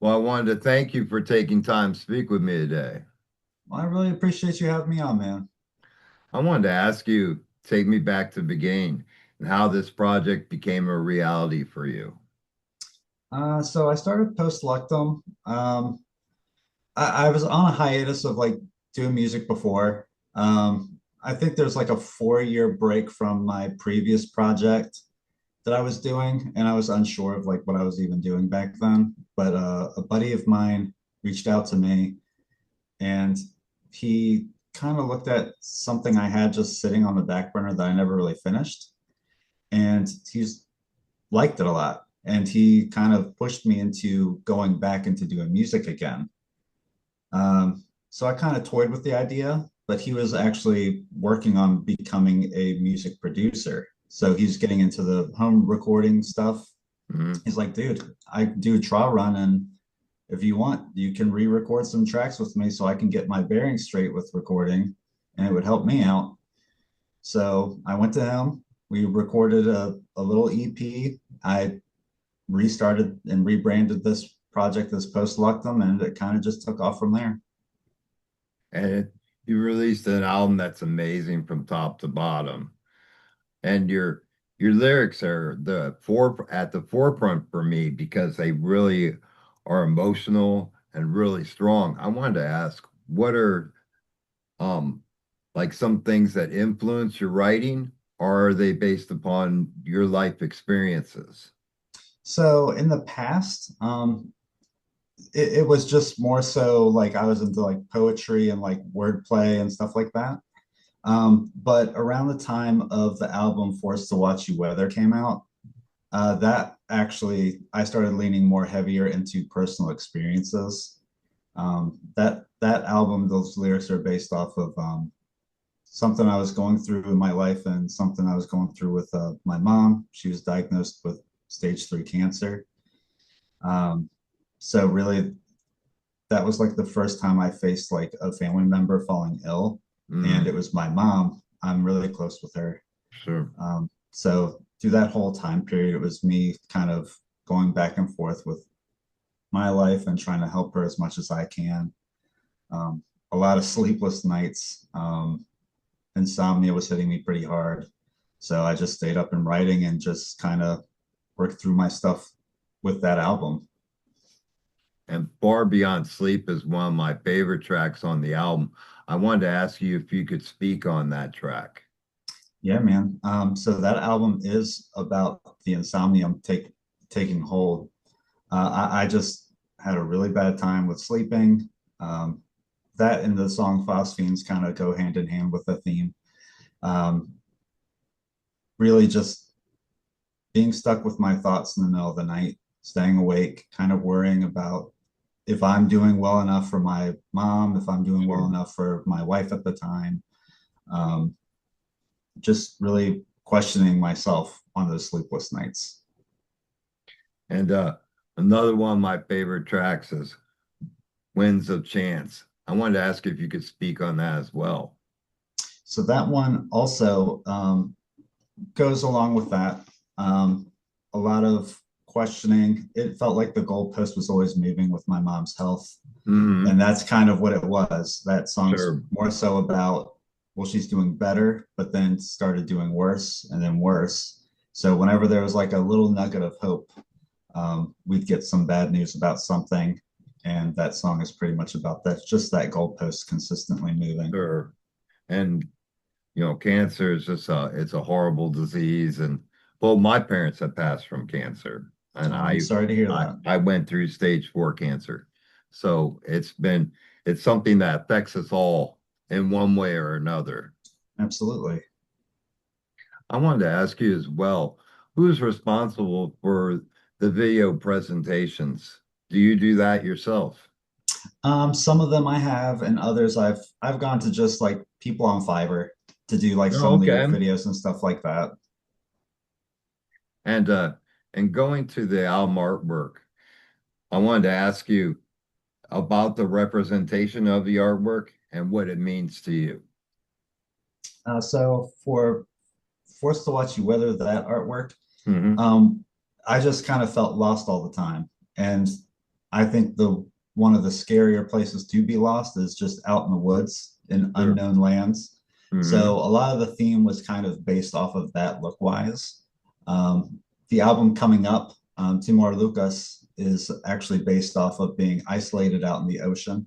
Well, I wanted to thank you for taking time to speak with me today. Well, I really appreciate you having me on, man. I wanted to ask you, take me back to the beginning and how this project became a reality for you. So I started post Luctum. I was on a hiatus of like doing music before. I think there's like a 4 year break from my previous project that I was doing, and I was unsure of like what I was even doing back then. But a buddy of mine reached out to me, and he kind of looked at something I had just sitting on the back burner that I never really finished, and he's liked it a lot. And he kind of pushed me into going back into doing music again. So I kind of toyed with the idea, but he was actually working on becoming a music producer. So he's getting into the home recording stuff. Mhm. He's like, dude, I do a trial run, and if you want, you can re-record some tracks with me so I can get my bearings straight with recording, and it would help me out. So I went to him. We recorded a little EP. I restarted and rebranded this project as Post Luctum, and it kind of just took off from there. And you released an album that's amazing from top to bottom. And your lyrics are at the forefront for me because they really are emotional and really strong. I wanted to ask, what are um like some things that influence your writing, or are they based upon your life experiences? So in the past, it was just more so like I was into like poetry and like wordplay and stuff like that. But around the time of the album Forced to Watch You Weather came out, that actually I started leaning more heavier into personal experiences. That album, those lyrics are based off of something I was going through in my life and something I was going through with my mom. She was diagnosed with stage 3 cancer. Um, so really, that was like the first time I faced like a family member falling ill, and Mm, it was my mom. I'm really close with her. sure. So through that whole time period, it was me kind of going back and forth with my life and trying to help her as much as I can. Um, a lot of sleepless nights. Insomnia was hitting me pretty hard. So I just stayed up and writing and just kind of worked through my stuff with that album. And Far Beyond Sleep is one of my favorite tracks on the album. I wanted to ask you if you could speak on that track. Yeah, man. So that album is about the insomnia taking hold. I just had a really bad time with sleeping. Um, that and the song Phosphenes kind of go hand in hand with the theme. Um, really just being stuck with my thoughts in the middle of the night, staying awake, kind of worrying about if I'm doing well enough for my mom, if I'm doing well Sure. enough for my wife at the time. Um, just really questioning myself on those sleepless nights. And another one of my favorite tracks is Winds of Chance. I wanted to ask if you could speak on that as well. So that one also goes along with that. A lot of questioning. It felt like the goalpost was always moving with my mom's health. Hmm. And that's kind of what it was. That song's Sure. more so about, well, she's doing better, but then started doing worse and then worse. So whenever there was like a little nugget of hope, we'd get some bad news about something. And that song is pretty much about that, just that goalpost consistently moving. Sure. And cancer is just it's a horrible disease. And well, my parents have passed from cancer, and I'm sorry to hear that. I went through stage 4 cancer. So it's something that affects us all in one way or another. Absolutely. I wanted to ask you as well, who's responsible for the video presentations? Do you do that yourself? Some of them I have, and others I've gone to just like people on Fiverr to do like Oh, some lyric okay. videos and stuff like that. And going to the album artwork, I wanted to ask you about the representation of the artwork and what it means to you. So for Forced to Watch You Weather, that artwork, Hmm. um, I just kind of felt lost all the time. And I think the one of the scarier places to be lost is just out in the woods in Sure. unknown lands. So Hmm. a lot of the theme was kind of based off of that look wise. The album coming up, Timor Lucas, is actually based off of being isolated out in the ocean.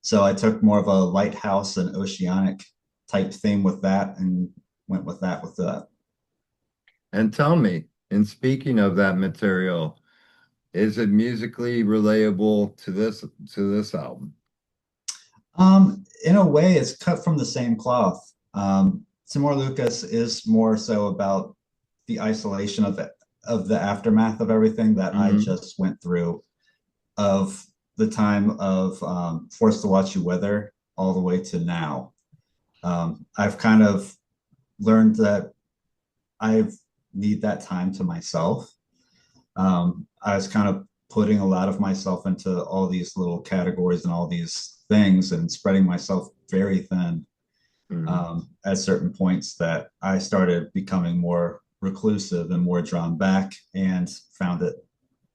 So I took more of a lighthouse and oceanic type theme with that and went with that with that. And tell me, in speaking of that material, is it musically relatable to this album? In a way, it's cut from the same cloth. Timor Lucas is more so about the isolation of the aftermath of everything that I Hmm. just went through, of the time of Forced to Watch You Wither all the way to now. I've kind of learned that I need that time to myself. I was kind of putting a lot of myself into all these little categories and all these things and spreading myself very thin Hmm. at certain points that I started becoming more reclusive and more drawn back and found it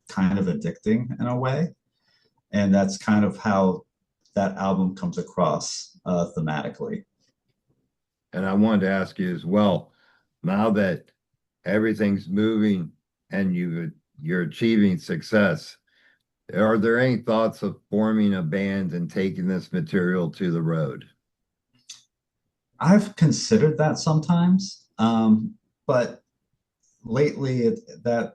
kind of addicting in a way. And that's kind of how that album comes across thematically. And I wanted to ask you as well, now that everything's moving and you're achieving success, are there any thoughts of forming a band and taking this material to the road? I've considered that sometimes, but lately that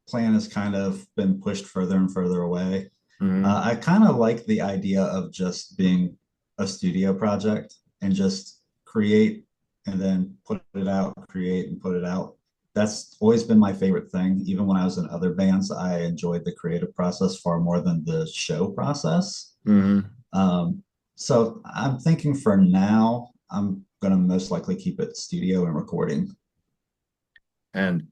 plan has kind of been pushed further and further away. Hmm. I kind of like the idea of just being a studio project and just create and then put it out, create and put it out. That's always been my favorite thing. Even when I was in other bands, I enjoyed the creative process far more than the show process. Hmm. Um, so I'm thinking for now, I'm going to most likely keep it studio and recording. And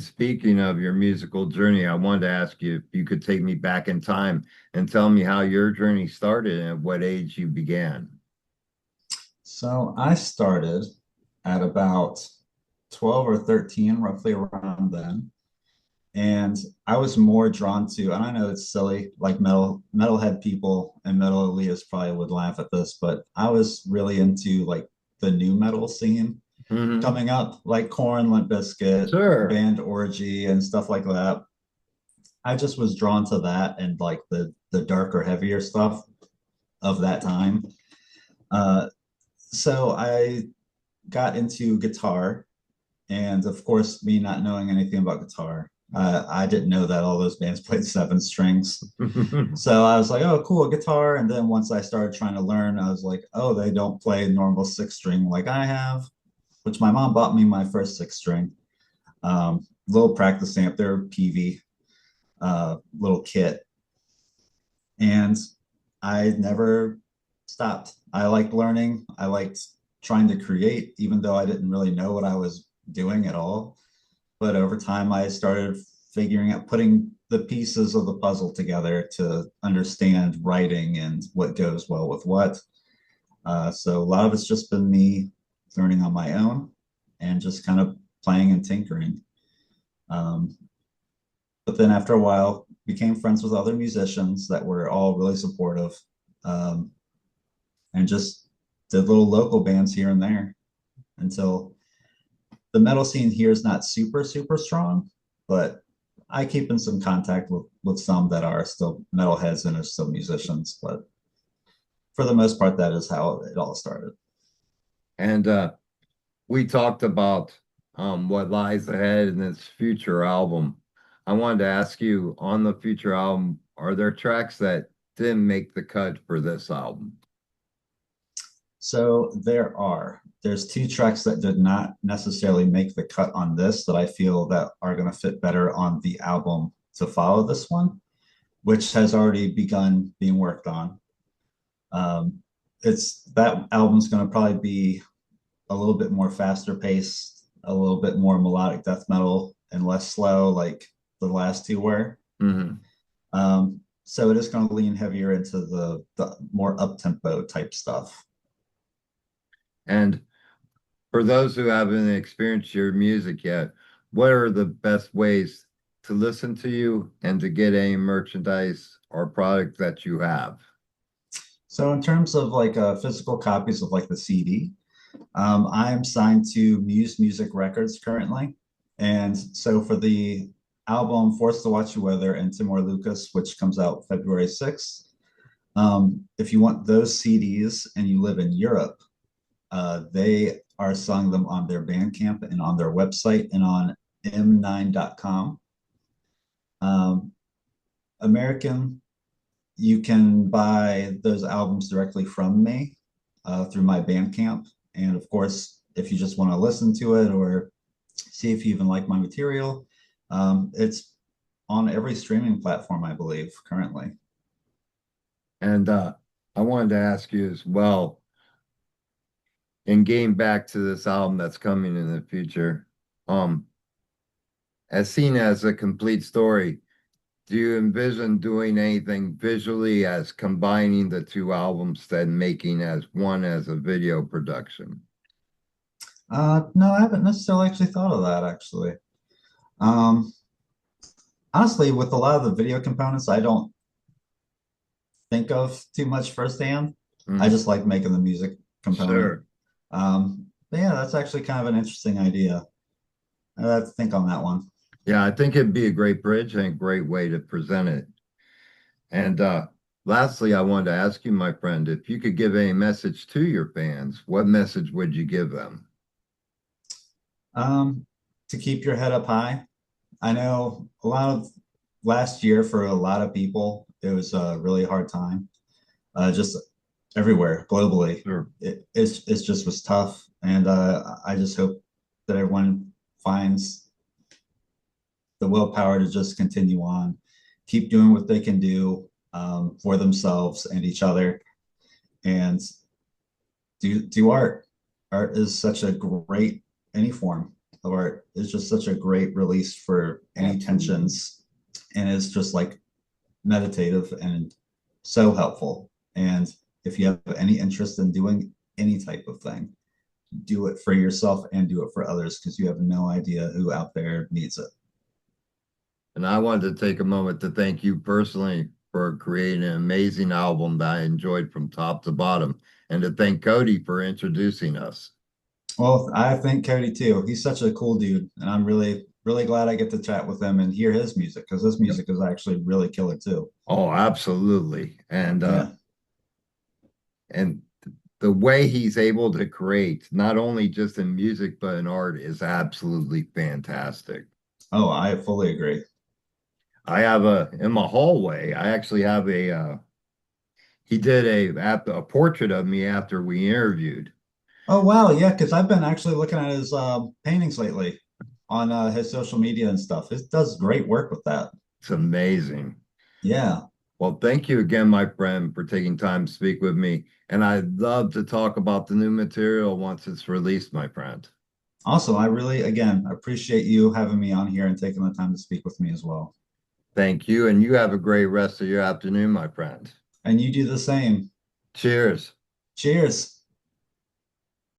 speaking of your musical journey, I wanted to ask you if you could take me back in time and tell me how your journey started and at what age you began. So I started at about 12 or 13, roughly around then. And I was more drawn to, and I know it's silly, like metalhead people and metal elitists probably would laugh at this, but I was really into like the new metal scene Hmm. coming up, like Korn, Limp Bizkit, Sure. Band Orgy, and stuff like that. I just was drawn to that and like the darker, heavier stuff of that time. Uh, so I got into guitar, and of course, me not knowing anything about guitar, I didn't know that all those bands played seven strings. So I was like, oh, cool, guitar. And then once I started trying to learn, I was like, oh, they don't play normal six string like I have, which my mom bought me my first six string. Little practice amp, they're PV, little kit. And I never stopped. I liked learning. I liked trying to create, even though I didn't really know what I was doing at all. But over time, I started figuring out putting the pieces of the puzzle together to understand writing and what goes well with what. So a lot of it's just been me learning on my own and just kind of playing and tinkering. Um, but then after a while, became friends with other musicians that were all really supportive, um, and just did little local bands here and there until the metal scene here is not super super strong, but I keep in some contact with some that are still metalheads and are still musicians. But for the most part, that is how it all started. And we talked about what lies ahead in this future album. I wanted to ask you on the future album, are there tracks that didn't make the cut for this album? So there's two tracks that did not necessarily make the cut on this that I feel that are going to fit better on the album to follow this one, which has already begun being worked on. Um, it's that album's going to probably be a little bit more faster paced, a little bit more melodic death metal, and less slow, like the last two were. Hmm. So it is going to lean heavier into the more up tempo type stuff. And for those who haven't experienced your music yet, what are the best ways to listen to you and to get any merchandise or product that you have? So in terms of like physical copies of like the CD, I am signed to Muse Music Records currently. And so for the album Forced to Watch the Weather and Timor Lucas, which comes out February 6th, if you want those CDs and you live in Europe, they are selling them on their Bandcamp and on their website and on m9.com. Um, American, you can buy those albums directly from me through my Bandcamp. And of course, if you just want to listen to it or see if you even like my material, it's on every streaming platform, I believe, currently. And I wanted to ask you as well, and getting back to this album that's coming in the future, um, as seen as a complete story, do you envision doing anything visually as combining the two albums, then making as one as a video production? No, I haven't necessarily actually thought of that, actually. Um, Honestly, with a lot of the video components, I don't think of too much firsthand. I Mhm. just like making the music component. Sure. But yeah, that's actually kind of an interesting idea. I have to think on that one. Yeah, I think it'd be a great bridge and a great way to present it. And lastly, I wanted to ask you, my friend, if you could give a message to your fans, what message would you give them? Um, to keep your head up high. I know a lot of last year for a lot of people, it was a really hard time. Just everywhere globally, Sure. it's just was tough, and I just hope that everyone finds the willpower to just continue on, keep doing what they can do for themselves and each other, and do art. Art is such a great any form of art is just such a great release for any Absolutely. tensions, and it's just like meditative and so helpful. And if you have any interest in doing any type of thing, do it for yourself and do it for others because you have no idea who out there needs it. And I wanted to take a moment to thank you personally for creating an amazing album that I enjoyed from top to bottom, and to thank Cody for introducing us. Well, I think Cody too. He's such a cool dude, and I'm really glad I get to chat with him and hear his music because his Yep. music is actually really killer too. Oh, absolutely. Yeah. And the way he's able to create, not only just in music but in art, is absolutely fantastic. Oh, I fully agree. I have a in my hallway, I actually have a he did a portrait of me after we interviewed. Oh wow, yeah, because I've been actually looking at his paintings lately on his social media and stuff. It does great work with that. It's amazing. Yeah. Well, thank you again, my friend, for taking time to speak with me. And I'd love to talk about the new material once it's released, my friend. Also, I really, again, appreciate you having me on here and taking the time to speak with me as well. Thank you, and you have a great rest of your afternoon, my friend. And you do the same. Cheers. Cheers.